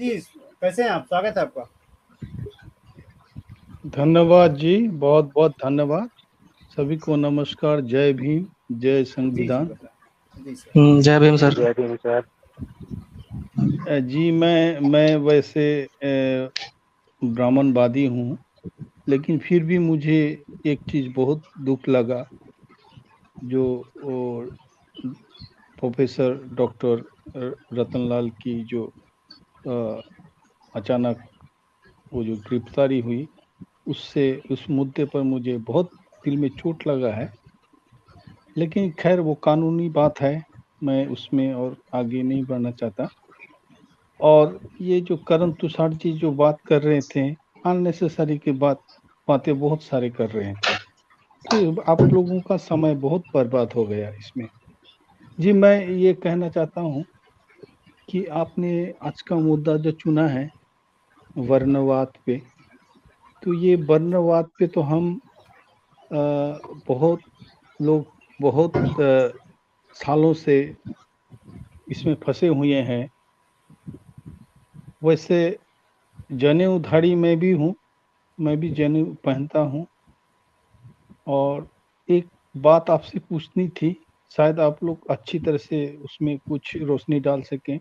जी, कैसे हैं आप? स्वागत है आपका। धन्यवाद जी, बहुत बहुत धन्यवाद। सभी को नमस्कार। जय भीम, जय जी, जी, संविधान। बताएँ। जी सर। जय भीम सर। जय भीम सर। जी मैं वैसे ब्राह्मणवादी हूँ, लेकिन फिर भी मुझे एक चीज़ बहुत दुख लगा, जो प्रोफेसर डॉक्टर रतनलाल की जो अ, अचानक वो जो गिरफ्तारी हुई, उससे उस मुद्दे पर मुझे बहुत दिल में चोट लगा है। लेकिन खैर वो कानूनी बात है, मैं उसमें और आगे नहीं बढ़ना चाहता। और ये जो करण तुषार जी जो बात कर रहे थे, अननेसेसरी की बातें बहुत सारे कर रहे थे, तो आप लोगों का समय बहुत बर्बाद हो गया इसमें। जी मैं ये कहना चाहता हूँ कि आपने आज का मुद्दा जो चुना है वर्णवाद पे, तो ये वर्णवाद पे तो हम बहुत लोग बहुत सालों से इसमें फंसे हुए हैं। वैसे जनेऊधारी मैं भी हूँ, मैं भी जनेऊ पहनता हूँ। और एक बात आपसे पूछनी थी, शायद आप लोग अच्छी तरह से उसमें कुछ रोशनी डाल सकें,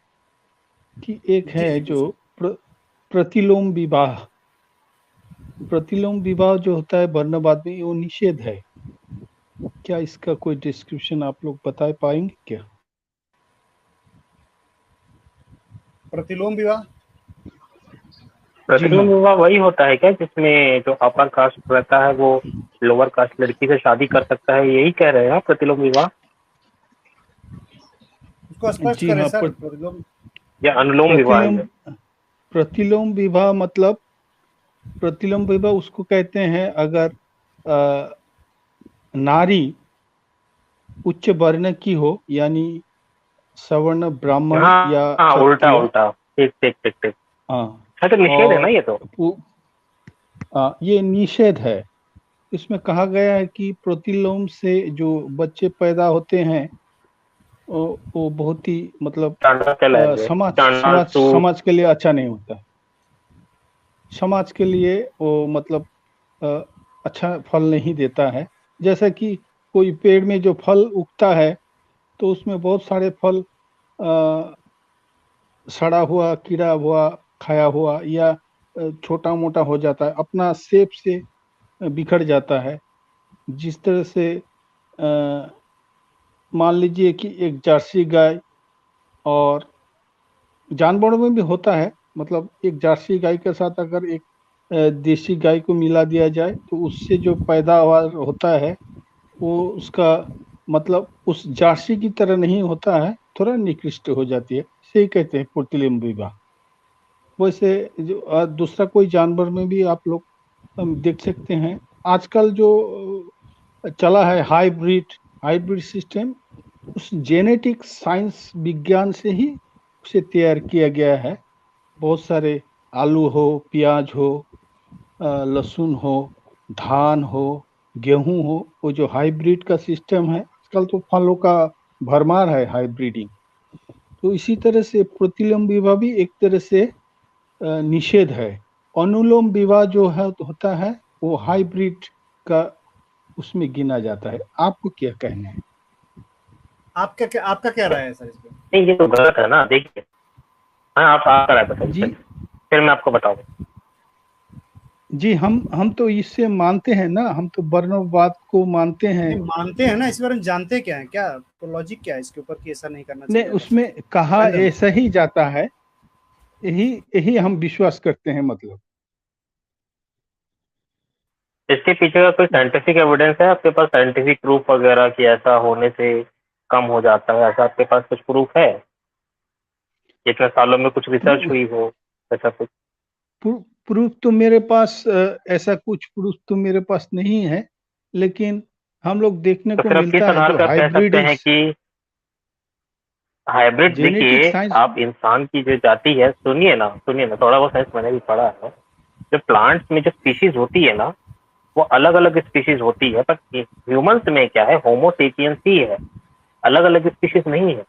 कि एक जी, है जी, जो पूछिए। प्रतिलोम विवाह। प्रतिलोम विवाह जो होता है वर्णवाद में, वो निषेध है। क्या इसका कोई डिस्क्रिप्शन आप लोग बता पाएंगे क्या? प्रतिलोम विवाह? जी हाँ। प्रतिलोम विवाह वही होता है क्या जिसमें जो अपर कास्ट रहता है वो लोअर कास्ट लड़की से शादी कर सकता है, यही कह रहे हैं आप प्रतिलोम विवाह? उसको स्पष्ट जी करें हाँ, सर, प्रतिलोम। या अनुलोम विवाह प्रतिलोम है? प्रतिलोम विवाह मतलब, प्रतिलोम विवाह उसको कहते हैं अगर अ, नारी उच्च वर्ण की हो, यानी सवर्ण ब्राह्मण या हाँ हाँ, उल्टा क्षत्रिय। उल्टा, ठीक ठीक ठीक ठीक। हाँ। हाँ तो निषेध है ना और ये तो। ये निषेध है। इसमें कहा गया है कि प्रतिलोम से जो बच्चे पैदा होते हैं, वो बहुत ही मतलब चांडाल कहलाएंगे, समाज चांडाल समाज सूट। समाज के लिए अच्छा नहीं होता है। समाज के लिए वो मतलब अ, अच्छा फल नहीं देता है। जैसा कि कोई पेड़ में जो फल उगता है, तो उसमें बहुत सारे फल अ, सड़ा हुआ, कीड़ा हुआ, खाया हुआ, या छोटा मोटा हो जाता है, अपना शेप से बिखर जाता है। जिस तरह से मान लीजिए कि एक जर्सी गाय, और जानवरों में भी होता है, मतलब एक जर्सी गाय के साथ अगर एक देसी गाय को मिला दिया जाए, तो उससे जो पैदावार होता है, वो उसका मतलब उस जर्सी की तरह नहीं होता है, थोड़ा निकृष्ट हो जाती है। इसे ही कहते हैं प्रतिलोम विवाह। वैसे जो दूसरा कोई जानवर में भी आप लोग देख सकते हैं। आजकल जो चला है हाइब्रिड हाइब्रिड सिस्टम, उस जेनेटिक साइंस विज्ञान से ही उसे तैयार किया गया है। बहुत सारे आलू हो, प्याज हो, लहसुन हो, धान हो, गेहूं हो, वो जो हाइब्रिड का सिस्टम है, आजकल तो फलों का भरमार है हाइब्रिडिंग। तो इसी तरह से प्रतिलोम विवाह भी एक तरह से निषेध है। अनुलोम विवाह जो है होता है, वो हाइब्रिड का उसमें गिना जाता है। आपको क्या कहना है? आपका क्या राय है सर इस पे? नहीं ये तो गलत है ना, देखिए। हाँ आप राय बताइए जी पहले, फिर मैं आपको बताऊंगा। जी, हम तो इससे मानते हैं ना, हम तो वर्णवाद को मानते हैं। नहीं, मानते हैं ना, इस बारे में जानते क्या है, क्या तो लॉजिक क्या है इसके ऊपर कि ऐसा नहीं करना ने चाहिए था? उसमें कहा महेंद्र ऐसा ही जाता है, यही यही हम विश्वास करते हैं, मतलब। इसके पीछे का कोई साइंटिफिक एविडेंस है आपके पास, साइंटिफिक प्रूफ वगैरह कि ऐसा होने से कम हो जाता है? ऐसा आपके पास कुछ प्रूफ है? इतने सालों में कुछ रिसर्च प्रूफ हुई हो ऐसा कुछ? प्रूफ तो मेरे पास ऐसा कुछ प्रूफ तो मेरे पास नहीं है, लेकिन हम लोग देखने तो को फिर आप किस मिलता है आधार जो पर कह हाइब्रिड सकते हैं कि हाइब्रिड? जेनेटिक देखिए, साइंस। आप इंसान की जो जाति है, सुनिए ना, थोड़ा बहुत साइंस मैंने भी पढ़ा है। जो प्लांट्स में जो स्पीशीज होती है ना, वो अलग अलग स्पीशीज होती है, पर ह्यूमंस में क्या है, होमोसेपियंस ही है, अलग अलग स्पीशीज नहीं है।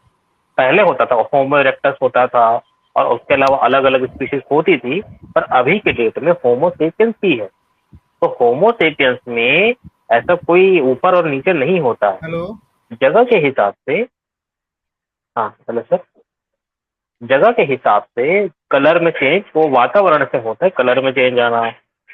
पहले होता था होमो इरेक्टस होता था, और उसके अलावा अलग अलग स्पीशीज होती थी, पर अभी के डेट में होमो सेपियंस ही है। तो होमो सेपियंस में ऐसा कोई ऊपर और नीचे नहीं होता है, हेलो। जगह के हिसाब से। हाँ हेलो सर। जगह के हिसाब से कलर में चेंज वो वातावरण से होता है, कलर में चेंज आना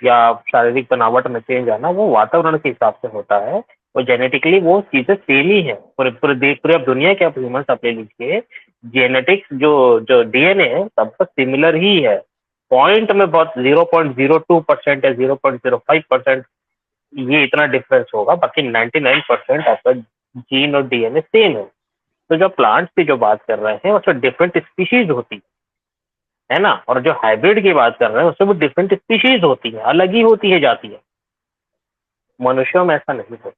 या शारीरिक बनावट में चेंज आना वो वातावरण के हिसाब से होता है। और जेनेटिकली वो चीजें सेम ही है, पूरे पूरे देश पूरे अब दुनिया के आप ह्यूमन आप ले लीजिए, जेनेटिक्स जो जो डीएनए है सबका सिमिलर ही है। पॉइंट में बहुत 0.02% या 0.05% ये इतना डिफरेंस होगा, बाकी 99% आपका जीन और डीएनए सेम है। तो जो प्लांट्स की जो बात कर रहे हैं उसमें डिफरेंट स्पीशीज होती है ना, और जो हाइब्रिड की बात कर रहे हैं उसमें भी डिफरेंट स्पीशीज होती है, अलग ही होती है जाती है। मनुष्यों में ऐसा नहीं होता।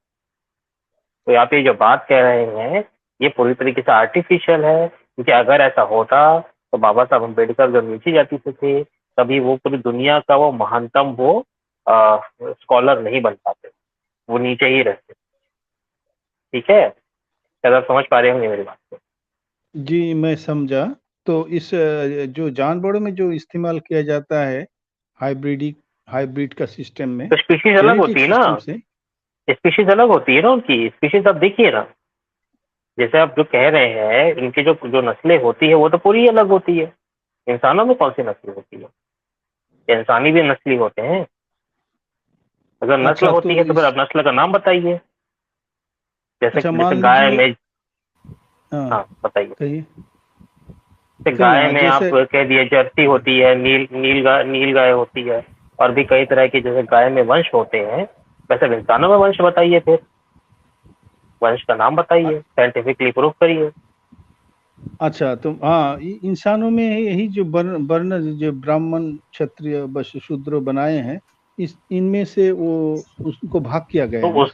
तो आप ये जो बात कह रहे हैं ये पूरी तरीके से आर्टिफिशियल है, क्योंकि अगर ऐसा होता तो बाबा साहब अम्बेडकर जो नीची जाति से थे तभी वो पूरी दुनिया का वो महानतम वो स्कॉलर नहीं बन पाते, वो नीचे ही रहते। ठीक है, शायद आप समझ पा रहे होंगे मेरी बात को। जी मैं समझा। तो इस जो जानवरों में जो इस्तेमाल किया जाता है हाइब्रिड का सिस्टम में, तो स्पीशीज अलग होती है ना, से स्पीशीज अलग होती है ना उनकी। स्पीशीज आप देखिए ना, जैसे आप जो कह रहे हैं इनकी जो जो नस्लें होती है वो तो पूरी अलग होती है। इंसानों में कौन सी नस्ल होती है? इंसानी भी नस्ली होते हैं। अगर नस्ल अच्छा होती तो है तो फिर आप नस्ल का नाम बताइए। जैसे अच्छा जैसे मान गाय लीजिए। में, हाँ हाँ बताइए। कहिए। जैसे कहिए गाय हाँ में आप जैसे। कह दिए जर्सी होती है, नील गाय होती है, और भी कई तरह के जैसे गाय में वंश होते हैं, वैसे इंसानों में वंश बताइए, फिर वंश का नाम बताइए, साइंटिफिकली प्रूव करिए। अच्छा तो हाँ इंसानों में यही जो वर्ण जो ब्राह्मण क्षत्रिय वैश्य शूद्र बनाए हैं, इस इनमें से वो उसको भाग किया गया तो है ना ऐसे।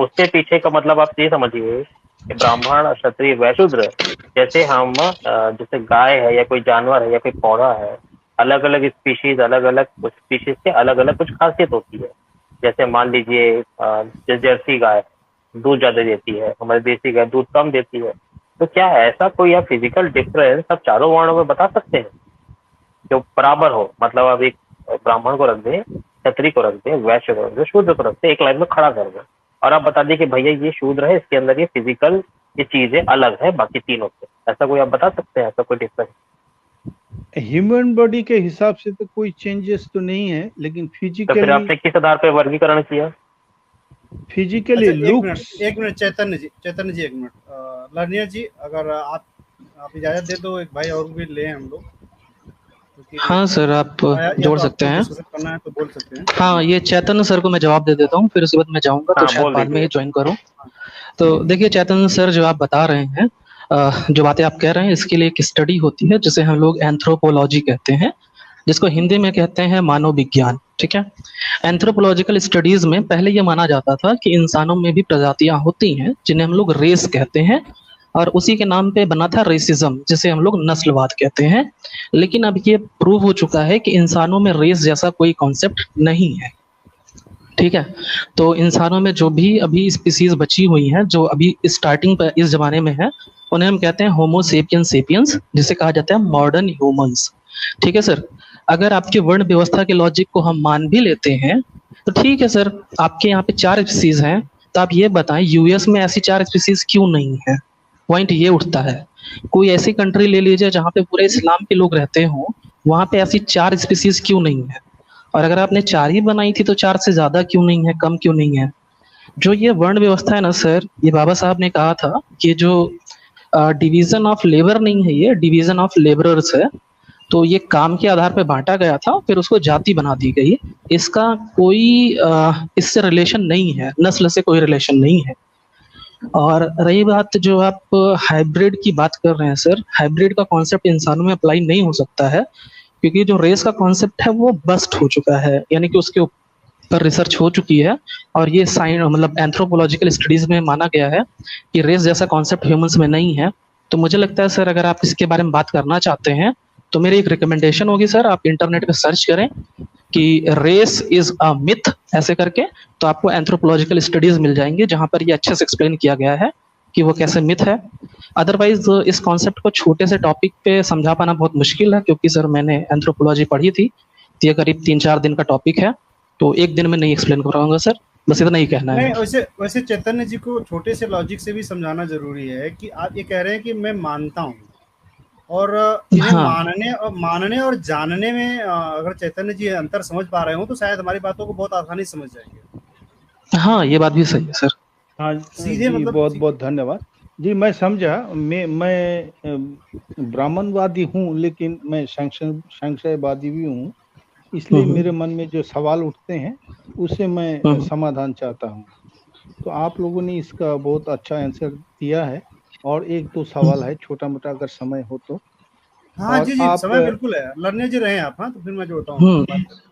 उसके पीछे का मतलब आप ये समझिए कि ब्राह्मण क्षत्रिय वैश्य शूद्र, जैसे हम जैसे गाय है या कोई जानवर है या कोई पौधा है, अलग अलग स्पीशीज अलग अलग स्पीशीज के अलग अलग कुछ खासियत होती है। जैसे मान लीजिए जर्सी गाय दूध ज्यादा देती है, हमारी देसी गाय दूध कम देती है। तो क्या ऐसा कोई आप फिजिकल डिफरेंस आप चारों वर्णों में बता सकते हैं जो बराबर हो? मतलब आप एक ब्राह्मण को रख दें, क्षत्रिय को रख दें, वैश्य को रख दें, शूद्र को रख दें, एक लाइन में खड़ा कर दें, और आप बता दें कि भैया ये शूद्र है, इसके अंदर ये फिजिकल ये चीजें अलग है बाकी तीनों से। ऐसा कोई आप बता सकते हैं? ऐसा कोई डिफरेंस? ह्यूमन बॉडी के हिसाब से तो कोई चेंजेस तो नहीं है, लेकिन तो फिर फिजिकली आपने किस आधार पर वर्गीकरण किया? फिजिकली अच्छा लुक्स। एक मिनट चैतन्य जी एक मिनट। लर्निया जी अगर आप इजाजत दे दो, एक भाई और भी ले हम लोग, क्योंकि हाँ सर, आप या जोड़ तो सकते आपको हैं। डिस्कशन करना है तो बोल सकते हैं। हाँ, ये चैतन्य सर को मैं जवाब दे देता हूँ, फिर उसके बाद मैं जाऊंगा तो हाँ शायद बोल बाद में दीजिए। ही ज्वाइन करूँ। तो देखिए चैतन्य सर, जो आप बता रहे हैं, जो बातें आप कह रहे हैं, इसके लिए एक स्टडी होती है जिसे हम लोग एंथ्रोपोलॉजी कहते हैं, जिसको हिंदी में कहते हैं मानव विज्ञान। ठीक है। एंथ्रोपोलॉजिकल स्टडीज में पहले ये माना जाता था कि इंसानों में भी प्रजातियां होती हैं जिन्हें हम लोग रेस कहते हैं, और उसी के नाम पे बना था रेसिज्म, जिसे हम लोग नस्लवाद कहते हैं। लेकिन अब ये प्रूव हो चुका है कि इंसानों में रेस जैसा कोई कॉन्सेप्ट नहीं है। ठीक है। तो इंसानों में जो भी अभी स्पीसीज बची हुई हैं, जो अभी स्टार्टिंग पर इस जमाने में है, उन्हें हम कहते हैं होमो सेपियंस सेपियंस, जिसे कहा जाता है मॉडर्न ह्यूमंस। ठीक है सर। अगर आपके वर्ण व्यवस्था के लॉजिक को हम मान भी लेते हैं तो ठीक है सर, आपके यहाँ पे 4 स्पीसीज हैं, तो आप ये बताएं यूएस में ऐसी 4 स्पीसीज क्यों नहीं है? पॉइंट ये उठता है। कोई ऐसी कंट्री ले लीजिए जहाँ पे पूरे इस्लाम के लोग रहते हों, वहां पे ऐसी 4 स्पीसीज क्यों नहीं है? और अगर आपने 4 ही बनाई थी तो 4 से ज्यादा क्यों नहीं है, कम क्यों नहीं है? जो ये वर्ण व्यवस्था है ना सर, ये बाबा साहब ने कहा था कि जो डिवीजन ऑफ लेबर नहीं है, ये डिवीजन ऑफ लेबरर्स है। तो ये काम के आधार पर बांटा गया था, फिर उसको जाति बना दी गई। इसका कोई इससे रिलेशन नहीं है, नस्ल से कोई रिलेशन नहीं है। और रही बात जो आप हाइब्रिड की बात कर रहे हैं सर, हाइब्रिड का कॉन्सेप्ट इंसानों में अप्लाई नहीं हो सकता है, क्योंकि जो रेस का कॉन्सेप्ट है वो बस्ट हो चुका है, यानी कि उसके पर रिसर्च हो चुकी है। और ये साइंस मतलब एंथ्रोपोलॉजिकल स्टडीज में माना गया है कि रेस जैसा कॉन्सेप्ट ह्यूमंस में नहीं है। तो मुझे लगता है सर, अगर आप इसके बारे में बात करना चाहते हैं तो मेरी एक रिकमेंडेशन होगी सर, आप इंटरनेट पे सर्च करें कि रेस इज अ मिथ ऐसे करके, तो आपको एंथ्रोपोलॉजिकल स्टडीज मिल जाएंगे जहां पर ये अच्छे से एक्सप्लेन किया गया है कि वो कैसे मिथ है। अदरवाइज इस कॉन्सेप्ट को छोटे से टॉपिक पे समझा पाना बहुत मुश्किल है, क्योंकि सर मैंने एंथ्रोपोलॉजी पढ़ी थी, तो ये करीब 3-4 दिन का टॉपिक है, तो एक दिन में नहीं एक्सप्लेन कर पाऊंगा सर, बस इतना ही कहना है। नहीं, वैसे वैसे चैतन्य जी को छोटे से लॉजिक से भी समझाना जरूरी है कि आप ये कह रहे हैं कि मैं मानता हूँ, और इन्हें हाँ मानने और जानने में अगर चैतन्य जी अंतर समझ पा रहे हो तो शायद हमारी बातों को बहुत आसानी से समझ जाएंगे। हाँ, ये बात भी सही है सर। हाँ सीधे जी, मतलब बहुत बहुत धन्यवाद जी। मैं समझा। मैं ब्राह्मणवादी हूँ, लेकिन मैं संशयवादी भी हूँ। इसलिए मेरे मन में जो सवाल उठते हैं उसे मैं हम्म, समाधान चाहता हूँ। तो आप लोगों ने इसका बहुत अच्छा आंसर दिया है। और एक दो सवाल है, छोटा मोटा, अगर समय हो तो। हाँ और जी जी, आप समय बिल्कुल है, लड़ने जी रहे हैं आप। हाँ, तो फिर मैं जोड़ता हूँ, हम्म, बात करते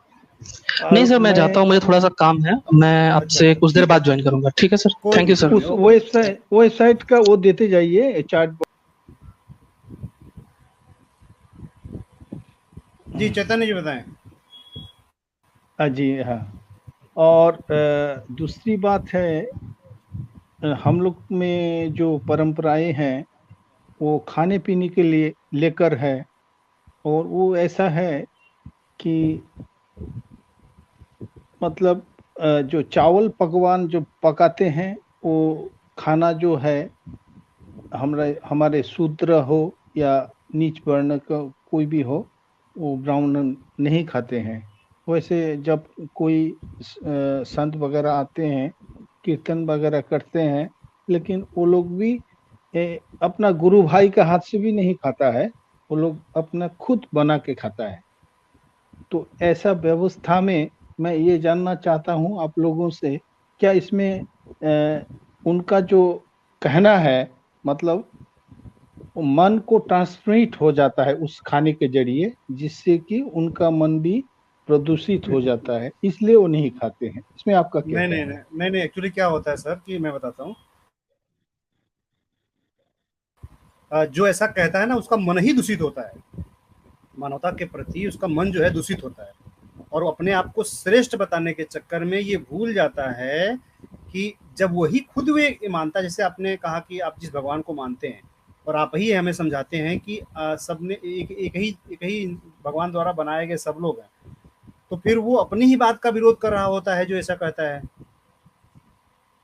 नहीं सर, मैं मैं जाता हूँ, मुझे थोड़ा सा काम है, मैं हैं। अच्छा आपसे अच्छा, कुछ देर ठीक है, बाद ज्वाइन करूंगा, ठीक है सर, कोई थैंक नहीं यू कोई सर। नहीं, उस ओके। वेबसाइट का वो देते जाइए, चार्ट। जी चैतन्य जी बताएं। जी हाँ। और दूसरी बात है, हम लोग में जो परंपराएं हैं वो खाने पीने के लिए लेकर है। और वो ऐसा है कि मतलब जो चावल पकवान जो पकाते हैं, वो खाना जो है, हमारे शूद्र हो या नीच वर्ण का कोई भी हो, वो ब्राह्मण नहीं खाते हैं। वैसे जब कोई संत वगैरह आते हैं, कीर्तन वगैरह करते हैं, लेकिन वो लोग भी अपना गुरु भाई का हाथ से भी नहीं खाता है। वो लोग अपना खुद बना के खाता है। तो ऐसा व्यवस्था में मैं ये जानना चाहता हूँ आप लोगों से, क्या इसमें उनका जो कहना है, मतलब वो मन को ट्रांसमिट हो जाता है उस खाने के जरिए, जिससे कि उनका मन भी प्रदूषित हो जाता है, इसलिए वो नहीं खाते हैं। इसमें आपका क्या नहीं नहीं कहना नहीं है? नहीं नहीं, एक्चुअली क्या होता है सर कि मैं बताता हूँ। जो ऐसा कहता है ना, उसका मन ही दूषित होता है, मानवता के प्रति उसका मन जो है दूषित होता है, और वो अपने आप को श्रेष्ठ बताने के चक्कर में ये भूल जाता है कि जब वही खुद वे मानता है, जैसे आपने कहा कि आप जिस भगवान को मानते हैं और आप ही हमें समझाते हैं कि सबने एक ही भगवान द्वारा बनाए गए सब लोग हैं, तो फिर वो अपनी ही बात का विरोध कर रहा होता है जो ऐसा कहता है।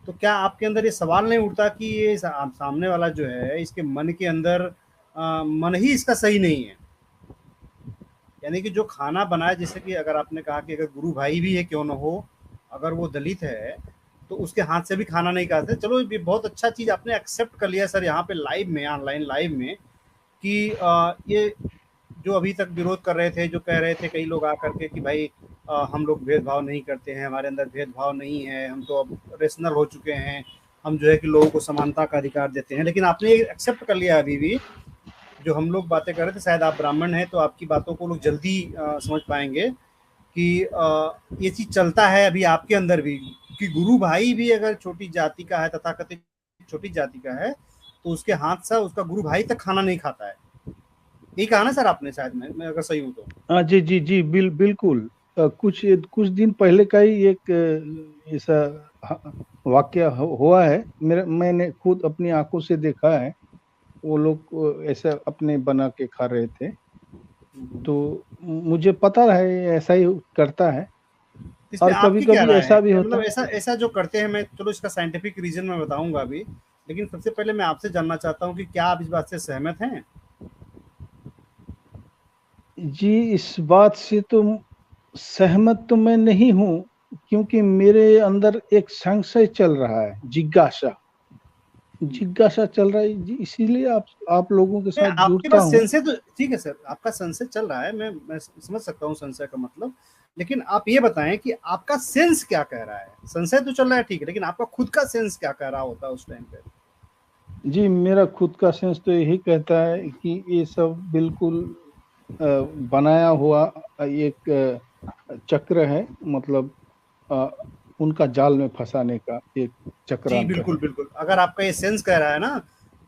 तो क्या आपके अंदर ये सवाल नहीं उठता कि ये सामने वाला जो है, इसके मन के अंदर मन ही इसका सही नहीं है? यानी कि जो खाना बनाए, जैसे कि अगर आपने कहा कि अगर गुरु भाई भी है क्यों ना हो, अगर वो दलित है तो उसके हाथ से भी खाना नहीं खाते। चलो, ये बहुत अच्छा चीज़ आपने एक्सेप्ट कर लिया सर यहाँ पे लाइव में, ऑनलाइन लाइव में, कि ये जो अभी तक विरोध कर रहे थे, जो कह रहे थे कई लोग आकर के कि भाई हम लोग भेदभाव नहीं करते हैं, हमारे अंदर भेदभाव नहीं है, हम तो अब रेशनल हो चुके हैं, हम जो है कि लोगों को समानता का अधिकार देते हैं, लेकिन आपने ये एक्सेप्ट कर लिया अभी भी। जो हम लोग बातें कर रहे थे, शायद आप ब्राह्मण हैं तो आपकी बातों को लोग जल्दी समझ पाएंगे कि ये चीज़ चलता है अभी आपके अंदर भी, कि गुरु भाई भी अगर छोटी जाति का है, तथाकथित छोटी जाति का है, तो उसके हाथ से उसका गुरु भाई तक खाना नहीं खाता है। यही कहा ना सर आपने, शायद मैं अगर सही हूँ तो। हाँ जी जी जी, बिल्कुल। कुछ कुछ दिन पहले का ही एक ऐसा वाकया हुआ है। मैंने खुद अपनी आंखों से देखा है। वो लोग ऐसा अपने बना के खा रहे थे। तो मुझे पता है ये ऐसा ही करता है। इसमें और कभी आपकी क्या कभी राय है? ऐसा भी क्या होता मतलब है। ऐसा ऐसा जो करते हैं, मैं चलो इसका साइंटिफिक रीजन मैं बताऊंगा अभी, लेकिन सबसे पहले मैं आपसे जानना चाहता हूँ कि क्या आप इस बात से सहमत हैं? जी, इस बात से तो सहमत तो मैं नहीं हूँ, क्योंकि मेरे अंदर एक संशय चल रहा है, जिज्ञासा जिज्ञासा चल रहा है जी। इसीलिए आप लोगों के नहीं, साथ आपके जुड़ता पास हूँ। संशय तो ठीक है सर, आपका संशय चल रहा है, मैं समझ सकता हूँ संशय का मतलब, लेकिन आप ये बताएं कि आपका सेंस क्या कह रहा है? संशय तो चल रहा है ठीक है, लेकिन आपका खुद का सेंस क्या कह रहा होता है उस टाइम पे? जी, मेरा खुद का सेंस तो यही कहता है कि ये सब बिल्कुल अ, बनाया हुआ एक चक्र है। मतलब अ, उनका जाल में फंसाने का एक जी चक्रांत बिल्कुल है। बिल्कुल, अगर आपका ये सेंस कह रहा है ना,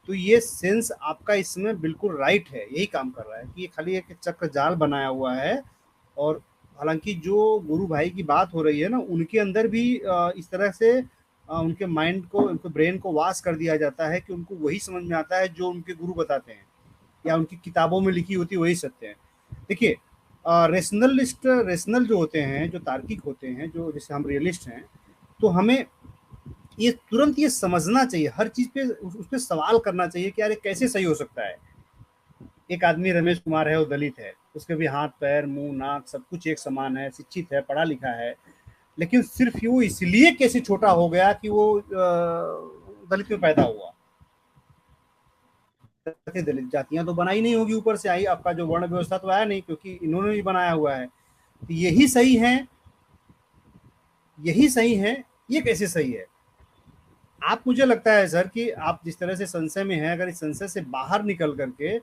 तो ये सेंस आपका इसमें बिल्कुल राइट है, यही काम कर रहा है कि ये खाली एक चक्र जाल बनाया हुआ है। और हालांकि जो गुरु भाई की बात हो रही है ना, उनके अंदर भी इस तरह से उनके माइंड को, उनके ब्रेन को वाश कर दिया जाता है कि उनको वही समझ में आता है जो उनके गुरु बताते हैं या उनकी किताबों में लिखी होती है वही सत्य है। देखिए, रेशनल जो होते हैं, जो तार्किक होते हैं, जो जैसे हम रियलिस्ट हैं, तो हमें ये तुरंत ये समझना चाहिए, हर चीज़ पे उस पे सवाल करना चाहिए कि यार ये कैसे सही हो सकता है। एक आदमी रमेश कुमार है, वो दलित है, उसके भी हाथ पैर मुंह नाक सब कुछ एक समान है, शिक्षित है, पढ़ा लिखा है, लेकिन सिर्फ वो इसलिए कैसे छोटा हो गया कि वो दलित में पैदा हुआ। दलित जातियां तो बनाई नहीं होगी, ऊपर से आई, आपका जो वर्ण व्यवस्था तो आया नहीं, क्योंकि इन्होंने भी बनाया हुआ है। तो यही सही है, यही सही है, ये कैसे सही है? आप, मुझे लगता है सर कि आप जिस तरह से संशय में हैं, अगर इस संशय से बाहर निकल करके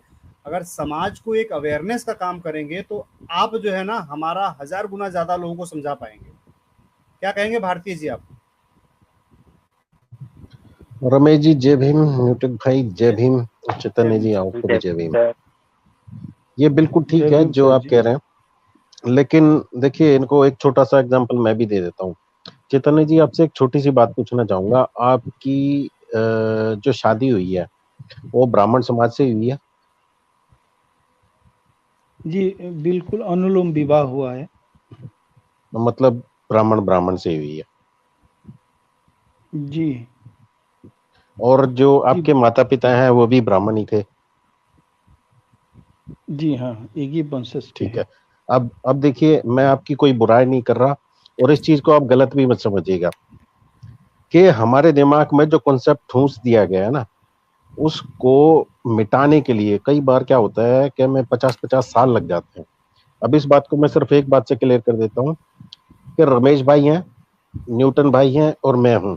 अगर समाज को एक अवेयरनेस का काम करेंगे तो आप जो है ना हमारा 1000 गुना ज्यादा लोगों को समझा पाएंगे। क्या कहेंगे भारतीय जी आप? रमेश जी जय भीम, म्यूटिक भाई जय भीम, चैतन्य जी आपको भी जय जय भीम। जय- ये बिल्कुल ठीक जय है भीम जो सर आप जी। कह रहे हैं, लेकिन देखिए इनको एक छोटा सा एग्जांपल मैं भी दे देता हूँ। चैतन्य जी आपसे एक छोटी सी बात पूछना चाहूंगा, आपकी जो शादी हुई है वो ब्राह्मण समाज से हुई है? जी बिल्कुल अनुलोम विवाह हुआ है। मतलब ब्राह्मण ब्राह्मण से हुई है? जी और जो जी आपके माता पिता हैं वो भी ब्राह्मण ही थे? जी हाँ, एक ही वंशज के ठीक हैं। है। अब देखिए, मैं आपकी कोई बुराई नहीं कर रहा, और इस चीज को आप गलत भी मत समझिएगा कि हमारे दिमाग में जो कॉन्सेप्ट ठूंस दिया गया है ना, उसको मिटाने के लिए कई बार क्या होता है कि हमें 50-50 साल लग जाते हैं। अब इस बात को मैं सिर्फ एक बात से क्लियर कर देता हूँ कि रमेश भाई हैं, न्यूटन भाई हैं और मैं हूं।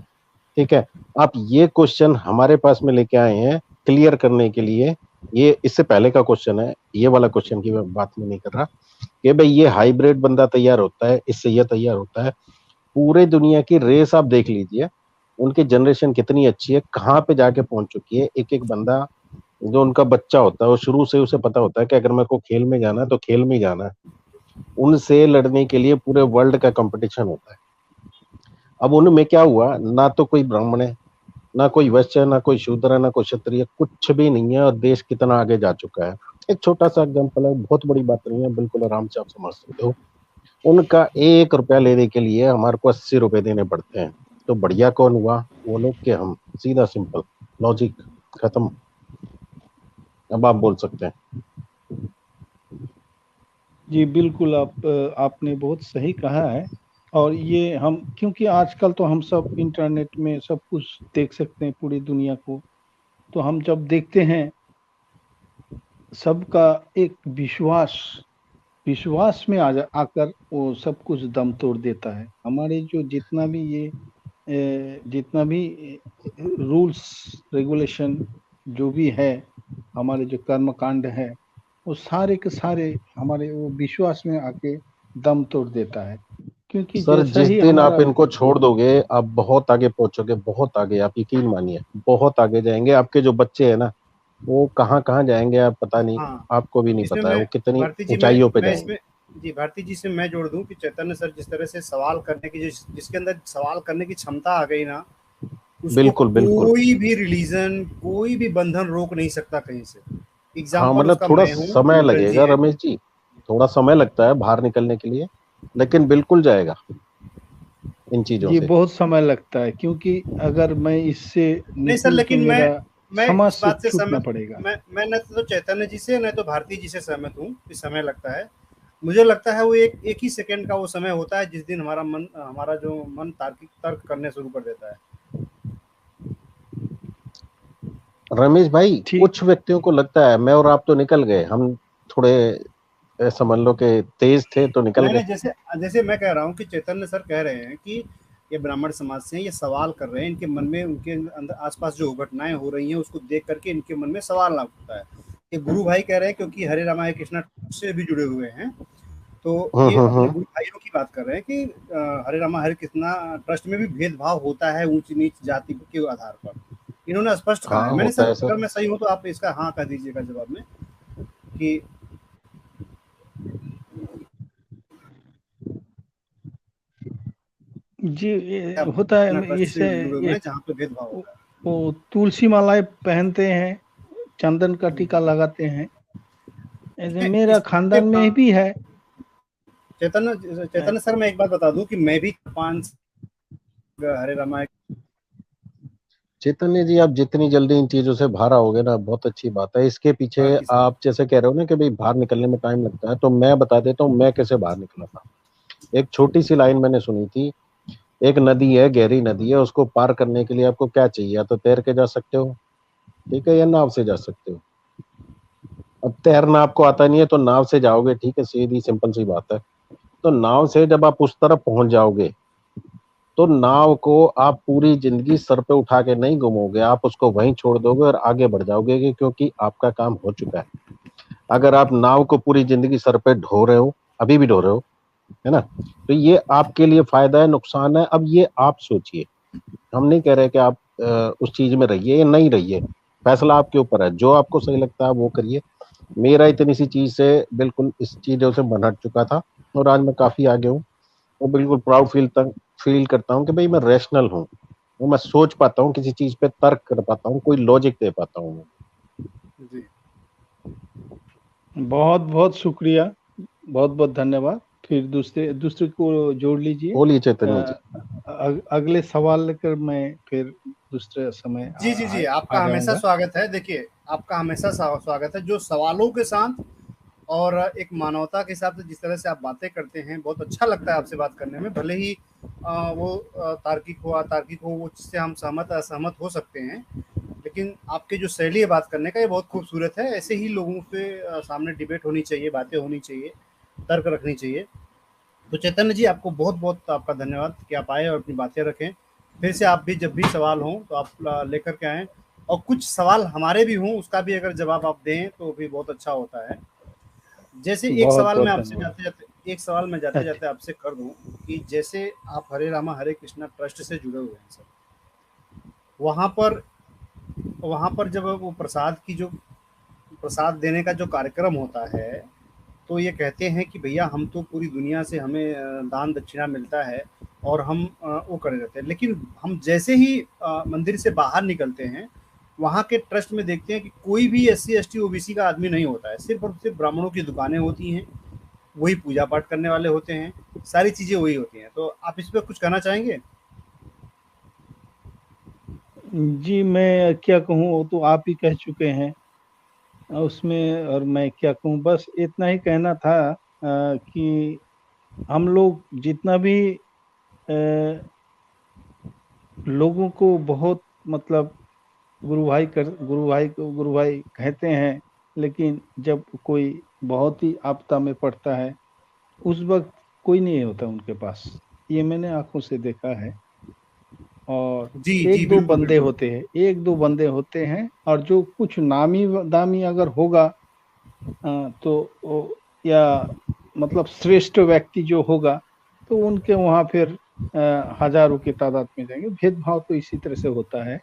ठीक है, आप ये क्वेश्चन हमारे पास में लेके आए हैं क्लियर करने के लिए। ये इससे पहले का क्वेश्चन है, ये वाला क्वेश्चन की मैं बात में नहीं कर रहा कि भाई ये हाइब्रिड बंदा तैयार होता है, इससे ये तैयार होता है। पूरे दुनिया की रेस आप देख लीजिए, उनकी जनरेशन कितनी अच्छी है, कहाँ पे जाके पहुंच चुकी है। एक एक बंदा जो उनका बच्चा होता है वो शुरू से उसे पता होता है कि अगर मेरे को खेल में जाना है तो खेल में ही जाना है। उनसे लड़ने के लिए पूरे वर्ल्ड का कंपटीशन होता है। अब उनमें क्या हुआ, ना तो कोई ब्राह्मण है, ना कोई वैश्य, ना कोई शूद्र है, ना कोई क्षत्रिय, कुछ भी नहीं है, और देश कितना आगे जा चुका है। एक छोटा सा एग्जांपल है, बहुत बड़ी बात नहीं है, बिल्कुल आराम से आप समझ सकते हो। उनका 1 रुपया लेने के लिए हमारे को 80 रुपए देने पड़ते हैं। तो बढ़िया कौन हुआ, वो लोग के हम? सीधा सिंपल लॉजिक, खत्म। अब आप बोल सकते हैं। जी बिल्कुल, आपने बहुत सही कहा है। और ये हम, क्योंकि आजकल तो हम सब इंटरनेट में सब कुछ देख सकते हैं पूरी दुनिया को, तो हम जब देखते हैं सबका एक विश्वास विश्वास में आकर वो सब कुछ दम तोड़ देता है। हमारे जो जितना भी रूल्स रेगुलेशन जो भी है, हमारे जो कर्म कांड है, वो सारे के सारे हमारे वो विश्वास में आके दम तोड़ देता है। क्योंकि सर जैसा जिस ही दिन आप हमारा इनको छोड़ दोगे आप बहुत आगे पहुंचोगे, बहुत आगे, आप यकीन मानिए बहुत आगे जाएंगे। आपके जो बच्चे हैं ना, वो कहाँ कहाँ जाएंगे आप पता नहीं, हाँ, आपको भी नहीं इसमें पता है मैं, वो कितनी भारती जी, ऊंचाइयों पे मैं जाएंगे। इसमें, जी भारती जी से मैं जोड़ दूं कि चैतन्य सर जिस तरह से सवाल करने की, जिसके अंदर सवाल करने की क्षमता आ गई ना, उसको बिल्कुल बिल्कुल। कोई भी रिलीजन, कोई भी बंधन रोक नहीं सकता कहीं से। हाँ एग्जाम्पल मतलब उसका थोड़ा मैं हूँ, समय न्यूटन जी लगेगा हैं। रमेश जी, थोड़ा समय लगता है बाहर निकलने के लिए, लेकिन बिल्कुल जाएगा इन चीजों जी से। बहुत समय लगता है, क्योंकि अगर मैं इससे नहीं सर, निकलूं तो लेकिन मेरा मैं समाज इस से बात से छूटना सहमत, पड़ेगा। मैं न तो चैतन्य जी से न तो भारती जी से सहमत हूँ कि समय लगता है। मुझे लगता है वो एक एक ही सेकंड का वो समय होता है जिस दिन हमारा जो मन तार्किक तर्क करने शुरू कर देता है। रमेश भाई ठीक। कुछ व्यक्तियों को लगता है, मैं और आप तो निकल गए, हम थोड़े समझ लो कि तेज थे तो निकल नहीं गए। नहीं, जैसे जैसे मैं कह रहा हूँ कि चैतन्य सर कह रहे हैं कि ये ब्राह्मण समाज से हैं, ये सवाल कर रहे हैं, इनके मन में, उनके अंदर आसपास जो घटनाएं हो रही हैं उसको देख करके इनके मन में सवाल ना उठता है। ये गुरु भाई कह रहे हैं क्योंकि हरे रामा हरे कृष्णा से भी जुड़े हुए हैं, तो ये अपने हम्म। गुरु भाइयों की बात कर रहे हैं कि हरे रामा हरे कृष्णा ट्रस्ट में भी भेदभाव होता है ऊंच नीच जाति के आधार पर। इन्होंने स्पष्ट कहा है। हाँ मैंने होता सर, है सर। अगर मैं सही हूं तो आप इसका हाँ कह दीजिएगा जवाब में कि जी, ये आप होता अपना है ट्रस्ट से इससे जुड़े हुए हैं एक जहाँ पे भेदभाव होता है। वो तुलसी मालाएं पहनते हैं, चंदन का टीका लगाते हैं, ऐसे मेरा इसके खानदान में भी है। चैतन्य अ, चैतन्य सर, मैं एक बात बता दूं कि मैं भी 5 हरे रामा चैतन्य जी, आप जितनी जल्दी इन चीजों से बाहर आओगे ना, बहुत अच्छी बात है। इसके पीछे की सेवा। आप जैसे कह रहे हो ना कि भाई बाहर निकलने में टाइम लगता है, तो मैं बता देता हूँ मैं कैसे बाहर निकला था। एक छोटी सी लाइन मैंने सुनी थी। एक नदी है, गहरी नदी है, उसको पार करने के लिए आपको क्या चाहिए? या तो तैर के जा सकते हो, ठीक है, या नाव से जा सकते हो। अब तैरना आपको आता नहीं है तो नाव से जाओगे, ठीक है, सीधी सिंपल सी बात है। तो नाव से जब आप उस तरफ पहुंच जाओगे, तो नाव को आप पूरी जिंदगी सर पे उठा के नहीं घूमोगे, आप उसको वहीं छोड़ दोगे और आगे बढ़ जाओगे, क्योंकि आपका काम हो चुका है। अगर आप नाव को पूरी जिंदगी सर पे ढो रहे हो, अभी भी ढो रहे हो, है ना, तो ये आपके लिए फायदा है, नुकसान है, अब ये आप सोचिए। हम नहीं कह रहे कि आप उस चीज में रहिए या नहीं रहिए, फैसला आपके ऊपर है, जो आपको सही लगता है वो करिए। मेरा इतनी सी चीज से बिल्कुल इस चीजों से मन हट चुका था, और आज मैं काफी आगे हूँ। और बिल्कुल प्राउड फील करता हूँ कि भाई मैं रैशनल हूँ, वो मैं सोच पाता हूँ, किसी चीज पे तर्क कर पाता हूँ, कोई लॉजिक दे पाता हूँ। जी। बहुत बहुत शुक्रिया, बहुत बहुत धन्यवाद। फिर दूसरे दूसरे को जोड़ लीजिए। बोलिए चैतन्य जी। अगले सवाल लेकर मैं फिर दूसरे समय जी, जी, जी, आ आपका हमेशा जाऊंगा। स्वागत है। देखिए, आपका हमेशा स्वागत है, जो सवालों के साथ और एक मानवता के हिसाब से जिस तरह से आप बातें करते हैं, बहुत अच्छा लगता है आपसे बात करने में। भले ही वो तार्किक हो, अतार्किक हो, वो जिससे हम सहमत असहमत हो सकते हैं, लेकिन आपकी जो शैली है बात करने का, ये बहुत खूबसूरत है। ऐसे ही लोगों से सामने डिबेट होनी चाहिए, बातें होनी चाहिए, तर्क रखनी चाहिए। तो चैतन्य जी, आपको बहुत-बहुत आपका धन्यवाद कि आप आए और अपनी बातें रखें। फिर से आप भी जब भी सवाल हों तो आप लेकर के आएँ, और कुछ सवाल हमारे भी हों, उसका भी अगर जवाब आप दें तो भी बहुत अच्छा होता है। जैसे बहुत बहुत धन्यवाद। एक सवाल मैं अच्छा, जाते-जाते आपसे कर दूँ कि जैसे आप हरे रामा हरे कृष्णा ट्रस्ट से जुड़े हुए हैं सर, वहाँ पर वहाँ पर जब वो प्रसाद देने का जो कार्यक्रम होता है, तो ये कहते हैं कि भैया हम तो पूरी दुनिया से हमें दान दक्षिणा मिलता है और हम वो करे रहते हैं, लेकिन हम जैसे ही मंदिर से बाहर निकलते हैं, वहाँ के ट्रस्ट में देखते हैं कि कोई भी S C S T O B C का आदमी नहीं होता है, सिर्फ और सिर्फ ब्राह्मणों की दुकानें होती हैं, वही पूजा पाठ करने वाले होते हैं, सारी चीज़ें वही होती हैं। तो आप इस पर कुछ कहना चाहेंगे? जी मैं क्या कहूँ, वो तो आप ही कह चुके हैं उसमें, और मैं क्या कहूँ, बस इतना ही कहना था कि हम लोग जितना भी लोगों को बहुत मतलब गुरु भाई कहते हैं, लेकिन जब कोई बहुत ही आपदा में पड़ता है, उस वक्त कोई नहीं होता उनके पास। ये मैंने आंखों से देखा है। और जी, जी, बिल्कुल, बिल्कुल। एक दो बंदे होते हैं, और जो कुछ नामी दामी अगर होगा, तो या मतलब श्रेष्ठ व्यक्ति जो होगा, तो उनके वहां फिर हजारों की तादाद में जाएंगे। भेदभाव तो इसी तरह से होता है।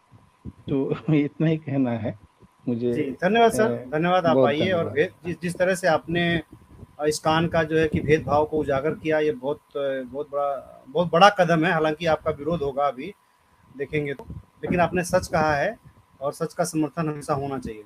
तो इतना ही कहना है मुझे। जी, धन्यवाद सर, धन्यवाद। आप बहुत आइए और धन्यवाद। जिस तरह से आपने इस्कॉन का जो है कि भेदभाव को उजागर किया, ये बहुत बड़ा कदम है। हालाँकि आपका विरोध होगा अभी, देखेंगे तो, लेकिन आपने सच कहा है और सच का समर्थन हमेशा होना चाहिए।